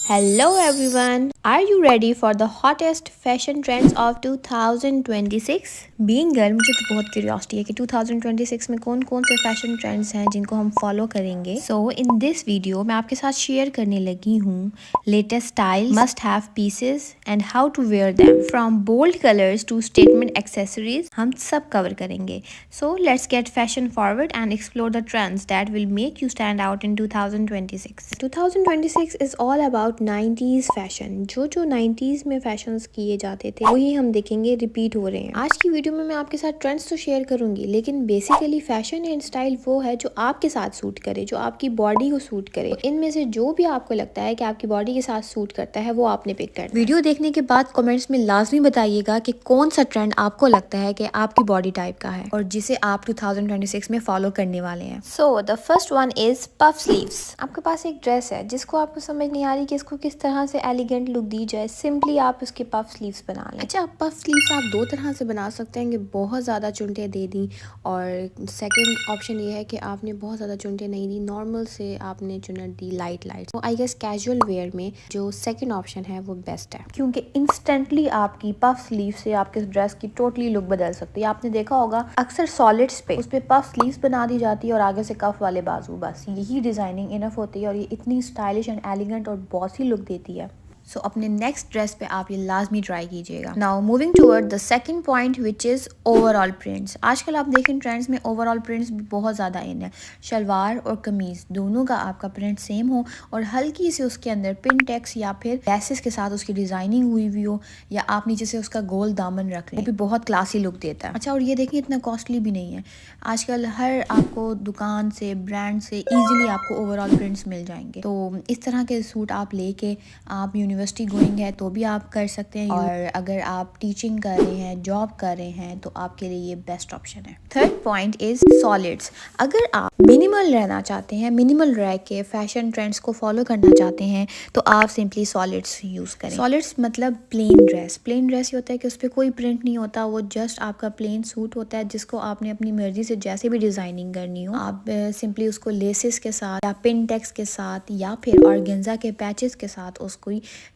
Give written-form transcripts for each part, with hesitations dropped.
Hello everyone. Are you ready for the hottest fashion trends of 2026? Being girl मुझे तो बहुत curiosity है कि 2026 में कौन कौन से फैशन ट्रेंड्स हैं जिनको हम फॉलो करेंगे। So in this video मैं आपके साथ शेयर करने लगी हूँ latest style, must have pieces and how to wear them. From bold colours to statement accessories हम सब कवर करेंगे। So let's get fashion forward and explore the trends that will make you stand out in 2026. 2026 is all about 90s fashion. जो 90s में fashions किए जाते थे वही हम देखेंगे रिपीट हो रहे हैं। आज की वीडियो में मैं आपके साथ ट्रेंड्स तो शेयर करूंगी, लेकिन बेसिकली फैशन एंड स्टाइल वो है जो आपके साथ सूट करे, जो आपकी बॉडी को सूट करे। इनमें से जो भी आपको लगता है कि आपकी बॉडी के साथ सूट करता है वो आपने पिक करना है। वीडियो देखने के बाद कमेंट्स में लाजमी बताइएगा कि कौन सा ट्रेंड आपको लगता है कि आपकी बॉडी टाइप का है और जिसे आप 2026 में फॉलो करने वाले हैं। So the first one is puff sleeves. आपके पास एक ड्रेस है जिसको आपको समझ नहीं आ रही कि इसको किस तरह से एलिगेंट लुक दी जाए, सिंपली आप उसके पफ स्लीव्स बना लें। अच्छा, पफ स्लीव्स आप दो तरह से बना सकते हैं कि बहुत ज़्यादा चुनटे दे दी, और सेकंड ऑप्शन ये है कि आपने बहुत ज़्यादा चुनटे नहीं दी, नॉर्मल से आपने चुनट दी लाइट लाइट। तो आई गेस कैजुअल वेयर में जो सेकंड ऑप्शन है वो बेस्ट है, क्योंकि इंस्टेंटली आपकी पफ स्लीव से आपके ड्रेस की टोटली लुक बदल सकती है। आपने देखा होगा अक्सर सॉलिड्स पे उस पे पफ स्लीव्स बना दी जाती है और आगे से कफ वाले बाजू, बस यही डिजाइनिंग इनफ होती है और ये इतनी स्टाइलिश एंड एलिगेंट और बॉसी लुक देती है। सो अपने नेक्स्ट ड्रेस पे आप ये लाजमी ट्राई कीजिएगा। Now moving toward the second point which is overall prints. आजकल आप देखें ट्रेंड्स में ओवरऑल प्रिंट्स भी बहुत ज़्यादा इन है। शलवार और कमीज दोनों का आपका प्रिंट सेम हो और हल्की सी उसके अंदर पिन टेक्स या फिर लेसेस के साथ उसकी डिजाइनिंग हुई हुई हो, या आप नीचे से उसका गोल दामन रख लें, वो भी बहुत क्लासी लुक देता है। अच्छा, और ये देखें इतना कॉस्टली भी नहीं है। आजकल हर आपको दुकान से ब्रांड से ईजिली आपको ओवरऑल प्रिंट्स मिल जाएंगे। तो इस तरह के सूट आप लेके आप यूनिवर्सिटी गोइंग है तो भी आप कर सकते हैं, और अगर आप टीचिंग कर रहे हैं, जॉब कर रहे हैं, तो आपके लिए ये बेस्ट ऑप्शन है। Third point is solids. अगर आप मिनिमल रहना चाहते हैं, मिनिमल रह के फैशन ट्रेंड्स को फॉलो करना चाहते हैं, तो आप सिंपली सॉलिड्स यूज करें। सॉलिड्स मतलब प्लेन ड्रेस। प्लेन ड्रेस ये होता है कि उस पर कोई प्रिंट नहीं होता, वो जस्ट आपका प्लेन सूट होता है जिसको आपने अपनी मर्जी से जैसे भी डिजाइनिंग करनी हो आप सिंपली उसको लेसेस के साथ या पिन टेक्स के साथ या फिर ऑर्गेन्जा के पैचेस के साथ उसको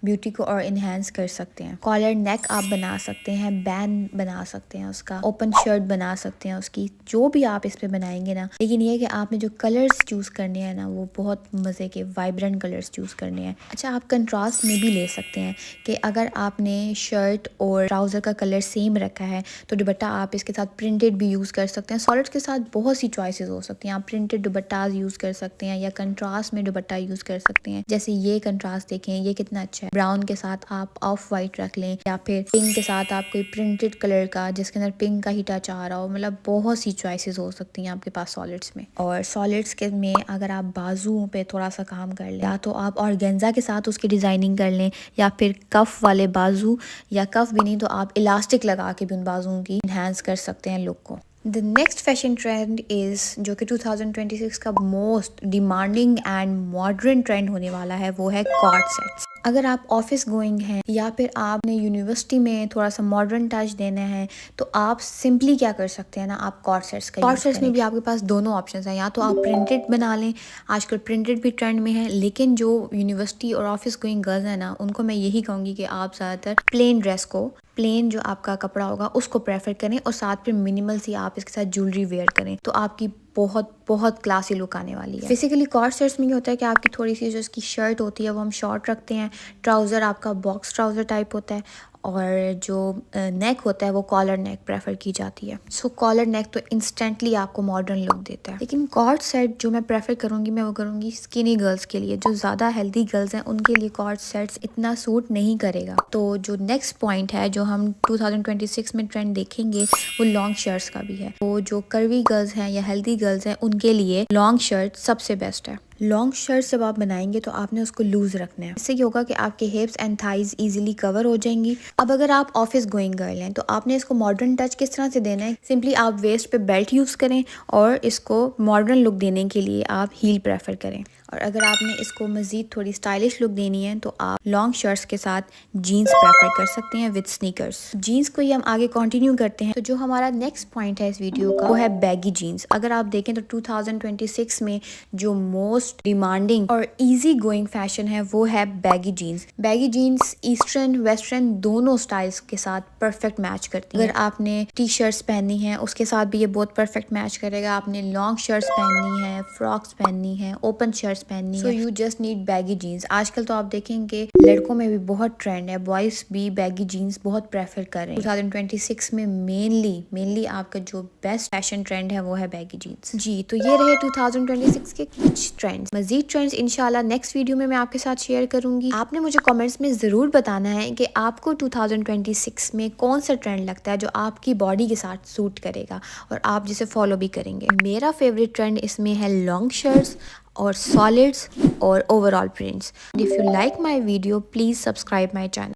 ब्यूटी को और इनहेंस कर सकते हैं। कॉलर नेक आप बना सकते हैं, बैंड बना सकते हैं, उसका ओपन शर्ट बना सकते हैं उसकी, जो भी आप इस पे बनाएंगे ना। लेकिन ये कि आपने जो कलर्स चूज करने हैं ना वो बहुत मजे के वाइब्रेंट कलर्स चूज करने हैं। अच्छा, आप कंट्रास्ट में भी ले सकते हैं कि अगर आपने शर्ट और ट्राउजर का कलर सेम रखा है तो दुपट्टा आप इसके साथ प्रिंटेड भी यूज कर सकते हैं। सॉलिड्स के साथ बहुत सी चॉइसेस हो सकती हैं। आप प्रिंटेड दुपट्टाज यूज कर सकते हैं या कंट्रास्ट में दुपट्टा यूज कर सकते हैं। जैसे ये कंट्रास्ट देखें, ये कितना अच्छा है। ब्राउन के साथ आप ऑफ वाइट रख लें, या फिर पिंक के साथ आप कोई प्रिंटेड कलर का जिसके अंदर पिंक का ही टच आ रहा हो। मतलब बहुत सी चॉइसेस हो सकती हैं आपके पास सॉलिड्स में। और सॉलिड्स के में अगर आप बाजुओं पे थोड़ा सा काम कर लें, या तो आप ऑर्गेन्जा के साथ उसकी डिजाइनिंग कर लें, या फिर कफ वाले बाजू, या कफ भी नहीं तो आप इलास्टिक लगा के भी उन बाजुओं की इनहेंस कर सकते हैं लुक को। The next fashion trend is, जो कि 2026 का most demanding and modern trend होने वाला है, वो है कॉर्ड सेट्स। अगर आप ऑफिस गोइंग हैं या फिर आपने यूनिवर्सिटी में थोड़ा सा मॉडर्न टच देना है, तो आप सिंपली क्या कर सकते हैं ना, आप कॉर्ड सेट्स का कॉर्ड सेट्स में भी आपके पास दोनों ऑप्शंस हैं। या तो आप प्रिंटेड बना लें, आजकल प्रिंटेड भी ट्रेंड में है, लेकिन जो यूनिवर्सिटी और ऑफिस गोइंग गर्ल्स हैं ना, उनको मैं यही कहूँगी कि आप ज़्यादातर प्लेन ड्रेस को, प्लेन जो आपका कपड़ा होगा उसको प्रेफर करें, और साथ में मिनिमल सी आप इसके साथ ज्वेलरी वेयर करें, तो आपकी बहुत बहुत क्लासी लुक आने वाली है। बेसिकली कॉर्ड सेट्स में ये होता है कि आपकी थोड़ी सी जो इसकी शर्ट होती है वो हम शॉर्ट रखते हैं, ट्राउज़र आपका बॉक्स ट्राउज़र टाइप होता है, और जो नेक होता है वो कॉलर नेक प्रेफर की जाती है। सो कॉलर नेक तो इंस्टेंटली आपको मॉडर्न लुक देता है। लेकिन कॉर्ड सेट जो मैं प्रेफर करूँगी, मैं वो करूँगी स्किनी गर्ल्स के लिए। जो ज़्यादा हेल्दी गर्ल्स हैं उनके लिए कॉर्ड सेट्स इतना सूट नहीं करेगा। तो जो नेक्स्ट पॉइंट है जो हम 2026 में ट्रेंड देखेंगे वो लॉन्ग शर्ट्स का भी है। तो जो कर्वी गर्ल्स हैं या हेल्दी गर्ल्स हैं उनके लिए लॉन्ग शर्ट सबसे बेस्ट है। लॉन्ग शर्ट जब आप बनाएंगे तो आपने उसको लूज रखना है। इससे क्या होगा कि आपके हिप्स एंड थाइज इजीली कवर हो जाएंगी। अब अगर आप ऑफिस गोइंग गर्ल हैं तो आपने इसको मॉडर्न टच किस तरह से देना है, सिंपली आप वेस्ट पे बेल्ट यूज करें और इसको मॉडर्न लुक देने के लिए आप हील प्रेफर करें। और अगर आपने इसको मज़ीद थोड़ी स्टाइलिश लुक देनी है तो आप लॉन्ग शर्ट्स के साथ जीन्स प्रेफर कर सकते हैं विद स्नीकर्स। जीन्स को ही हम आगे कंटिन्यू करते हैं। तो जो हमारा नेक्स्ट पॉइंट है इस वीडियो का वो है बैगी जीन्स। अगर आप देखें तो 2026 में जो मोस्ट डिमांडिंग और इजी गोइंग फैशन है वो है baggy jeans. Baggy jeans eastern western दोनों स्टाइल्स के साथ परफेक्ट मैच करती है। अगर आपने टी शर्ट्स पहननी है उसके साथ भी ये बहुत परफेक्ट मैच करेगा। आपने लॉन्ग शर्ट्स पहननी है, फ्रॉक्स पहननी है, ओपन शर्ट्स पहननी है, so you just need baggy jeans. आजकल तो आप देखेंगे लड़कों में भी बहुत ट्रेंड है, बॉयज भी बैगी जीन्स बहुत प्रेफर कर रहे हैं। 2026 में मेनली आपका जो बेस्ट फैशन ट्रेंड है वो है बैगी जीन्स। जी, तो ये रहे 2026 के कुछ ट्रेंड्स। मजीद ट्रेंड्स इंशाल्लाह नेक्स्ट वीडियो में मैं आपके साथ शेयर करूंगी। आपने मुझे कमेंट्स में जरूर बताना है कि आपको 2026 में कौन सा ट्रेंड लगता है जो आपकी बॉडी के साथ सूट करेगा और आप जिसे फॉलो भी करेंगे। मेरा फेवरेट ट्रेंड इसमें है लॉन्ग शर्ट्स और सॉलिड्स और overall prints. If you like my video please subscribe my channel.